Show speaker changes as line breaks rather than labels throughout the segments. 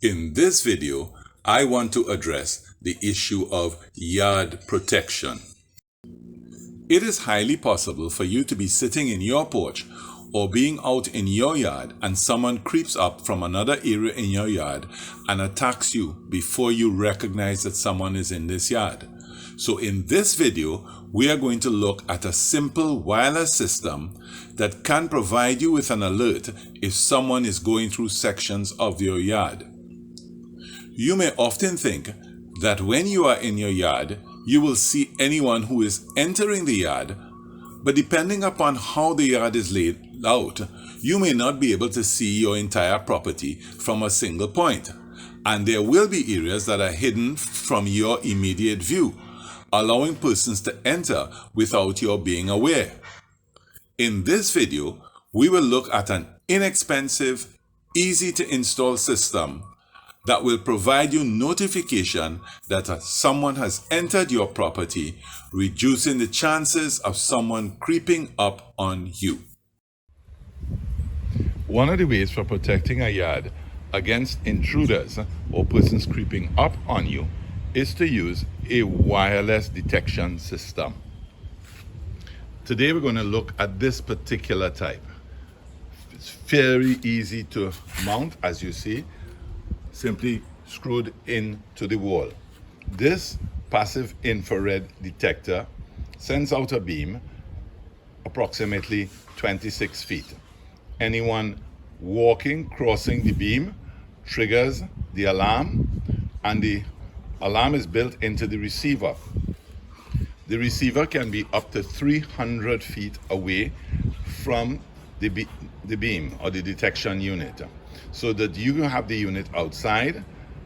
In this video, I want to address the issue of yard protection. It is highly possible for you to be sitting in your porch or being out in your yard and someone creeps up from another area in your yard and attacks you before you recognize that someone is in this yard. So in this video, we are going to look at a simple wireless system that can provide you with an alert if someone is going through sections of your yard. You may often think that when you are in your yard, you will see anyone who is entering the yard, but depending upon how the yard is laid out, you may not be able to see your entire property from a single point, and there will be areas that are hidden from your immediate view, allowing persons to enter without your being aware. In this video, we will look at an inexpensive, easy to install system that will provide you notification that someone has entered your property, reducing the chances of someone creeping up on you. One of the ways for protecting a yard against intruders or persons creeping up on you is to use a wireless detection system. Today we're going to look at this particular type. It's very easy to mount, as you see, simply screwed into the wall. This passive infrared detector sends out a beam approximately 26 feet. Anyone walking, crossing the beam triggers the alarm, and the alarm is built into the receiver. The receiver can be up to 300 feet away from the beam or the detection unit, so that you have the unit outside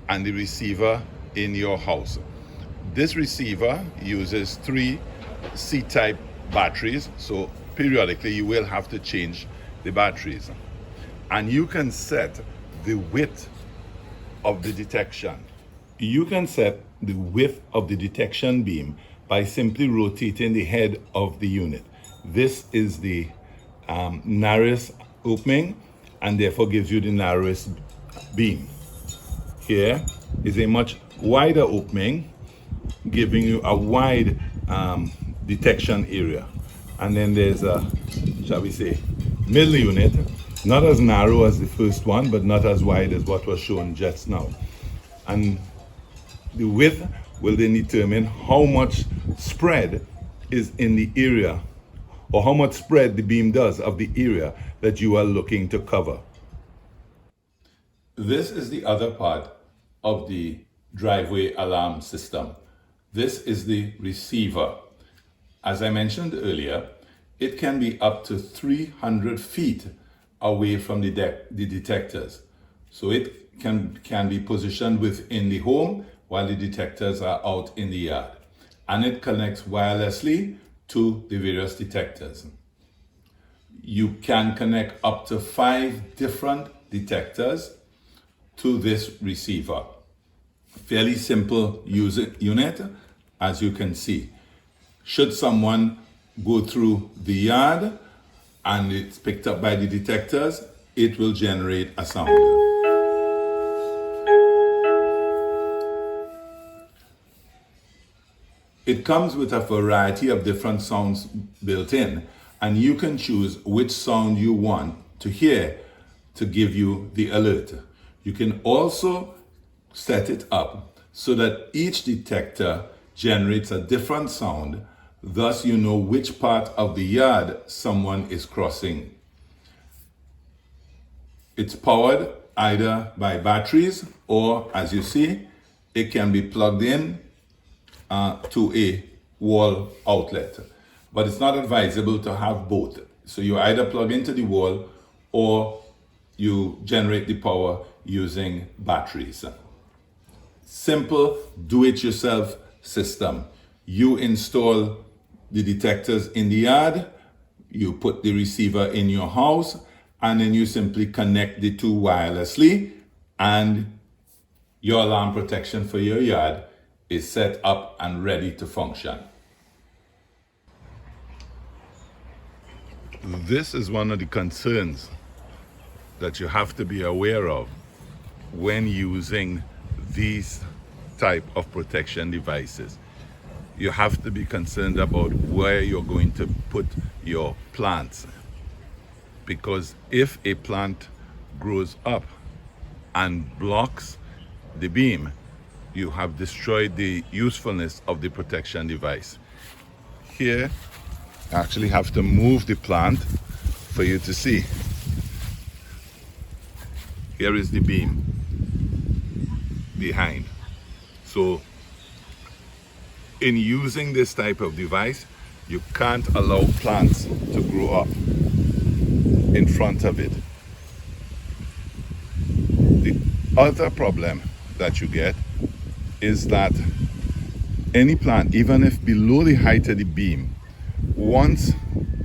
and the receiver in your house. This receiver uses 3 C-type batteries, so periodically you will have to change the batteries. And you can set the width of the detection. You can set the width of the detection beam by simply rotating the head of the unit. This is the narrowest opening and therefore gives you the narrowest beam. Here is a much wider opening, giving you a wide detection area. And then there's a, shall we say, middle unit, not as narrow as the first one, but not as wide as what was shown just now. And the width will then determine how much spread is in the area, or how much spread the beam does of the area that you are looking to cover. This is the other part of the driveway alarm system. This is the receiver. As I mentioned earlier, it can be up to 300 feet away from the detectors. So it can be positioned within the home while the detectors are out in the yard. And it connects wirelessly to the various detectors. You can connect up to 5 different detectors to this receiver. Fairly simple unit, as you can see. Should someone go through the yard and it's picked up by the detectors, it will generate a sound. It comes with a variety of different sounds built in, and you can choose which sound you want to hear to give you the alert. You can also set it up so that each detector generates a different sound, thus you know which part of the yard someone is crossing. It's powered either by batteries or, as you see, it can be plugged in to a wall outlet. But it's not advisable to have both. So you either plug into the wall or you generate the power using batteries. Simple do-it-yourself system. You install the detectors in the yard, you put the receiver in your house, and then you simply connect the two wirelessly, and your alarm protection for your yard is set up and ready to function. This is one of the concerns that you have to be aware of. when using these type of protection devices. You have to be concerned about where you're going to put your plants, because if a plant grows up and blocks the beam, you have destroyed the usefulness of the protection device. Here, I actually have to move the plant for you to see. Here is the beam behind. So in using this type of device, you can't allow plants to grow up in front of it. The other problem that you get is that any plant, even if below the height of the beam, once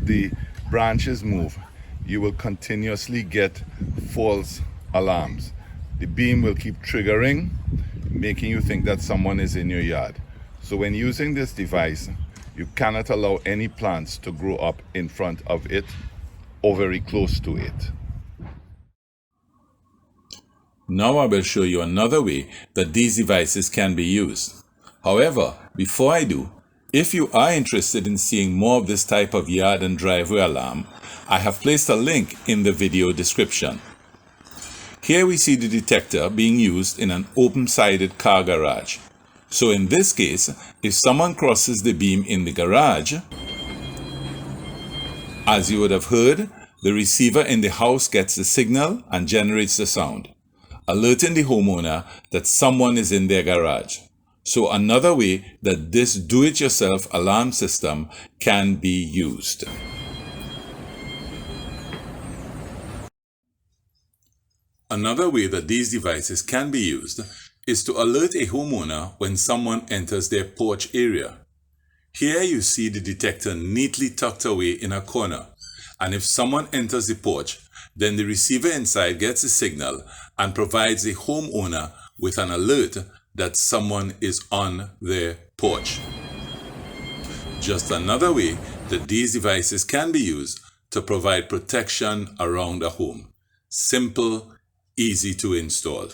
the branches move, you will continuously get false alarms. The beam will keep triggering, making you think that someone is in your yard. So when using this device, you cannot allow any plants to grow up in front of it or very close to it. Now I will show you another way that these devices can be used. However, before I do, if you are interested in seeing more of this type of yard and driveway alarm, I have placed a link in the video description. Here we see the detector being used in an open-sided car garage. So in this case, if someone crosses the beam in the garage, as you would have heard, the receiver in the house gets the signal and generates the sound, alerting the homeowner that someone is in their garage. So another way that this do-it-yourself alarm system can be used. Another way that these devices can be used is to alert a homeowner when someone enters their porch area. Here you see the detector neatly tucked away in a corner, and if someone enters the porch, then the receiver inside gets a signal and provides the homeowner with an alert that someone is on their porch. Just another way that these devices can be used to provide protection around a home. Simple, easy to install.